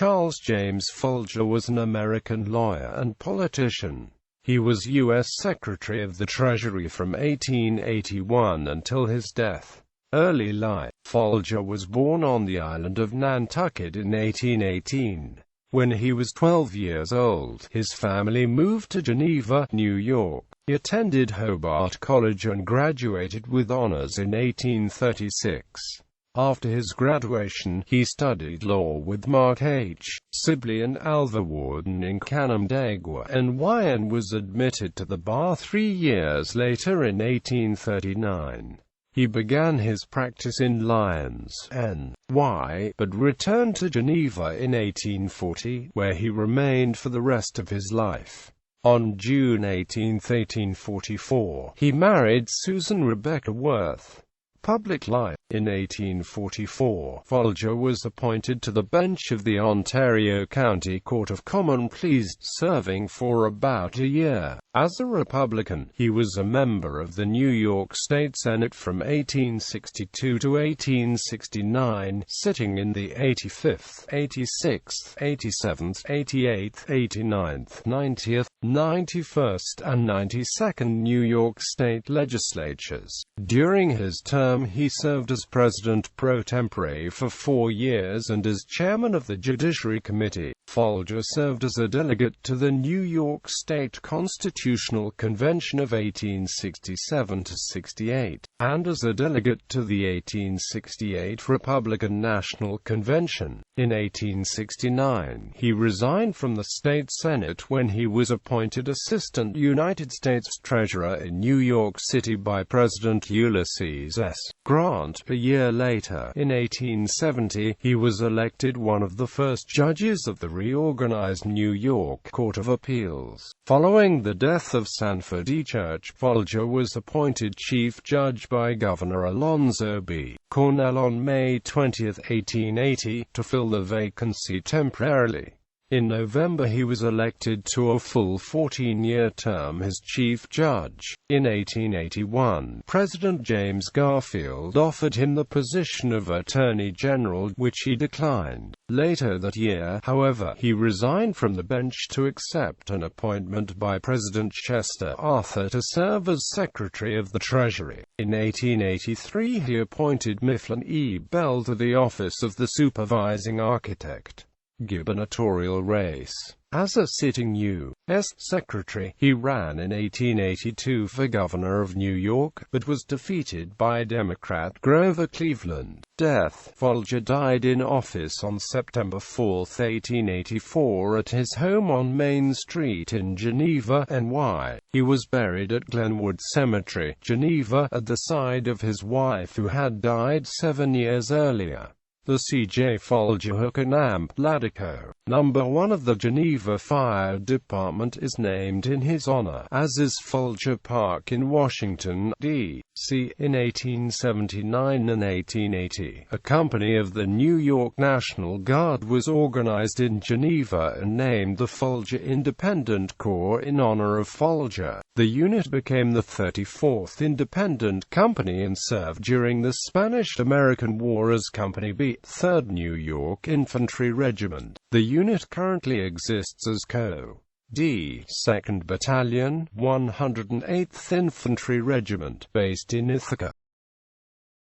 Charles James Folger was an American lawyer and politician. He was U.S. Secretary of the Treasury from 1881 until his death. Early life. Folger was born on the island of Nantucket in 1818. When he was 12 years old, his family moved to Geneva, New York. He attended Hobart College and graduated with honors in 1836. After his graduation, he studied law with Mark H. Sibley and Alva Warden in Canandaigua, NY, and was admitted to the bar 3 years later in 1839. He began his practice in Lyons, NY, but returned to Geneva in 1840, where he remained for the rest of his life. On June 18, 1844, he married Susan Rebecca Worth. Public life. In 1844, Folger was appointed to the bench of the Ontario County Court of Common Pleas, serving for about a year. As a Republican, he was a member of the New York State Senate from 1862 to 1869, sitting in the 85th, 86th, 87th, 88th, 89th, 90th, 91st, and 92nd New York state legislatures. During his term, he served as President pro tempore for 4 years and as chairman of the Judiciary Committee. Folger served as a delegate to the New York State Constitutional Convention of 1867–68, and as a delegate to the 1868 Republican National Convention. In 1869, he resigned from the state Senate when he was appointed Assistant United States Treasurer in New York City by President Ulysses S. Grant. A year later, in 1870, he was elected one of the first judges of the reorganized New York Court of Appeals. Following the death of Sanford E. Church, Folger was appointed Chief Judge by Governor Alonzo B. Cornell on May 20, 1880, to fill the vacancy temporarily. In November he was elected to a full 14-year term as Chief Judge. In 1881, President James Garfield offered him the position of Attorney General, which he declined. Later that year, however, he resigned from the bench to accept an appointment by President Chester Arthur to serve as Secretary of the Treasury. In 1883 he appointed Mifflin E. Bell to the office of the Supervising Architect. Gubernatorial race. As a sitting U.S. Secretary, he ran in 1882 for governor of New York, but was defeated by Democrat Grover Cleveland. Death. Folger died in office on September 4, 1884 at his home on Main Street in Geneva, NY. He was buried at Glenwood Cemetery, Geneva, at the side of his wife who had died 7 years earlier. The C.J. Folger Hook and Amp Ladico, No. 1 of the Geneva Fire Department, is named in his honor, as is Folger Park in Washington, D.C. In 1879 and 1880, a company of the New York National Guard was organized in Geneva and named the Folger Independent Corps in honor of Folger. The unit became the 34th Independent Company and served during the Spanish-American War as Company B, 3rd New York Infantry Regiment. The unit currently exists as Co. D, 2nd Battalion, 108th Infantry Regiment, based in Ithaca.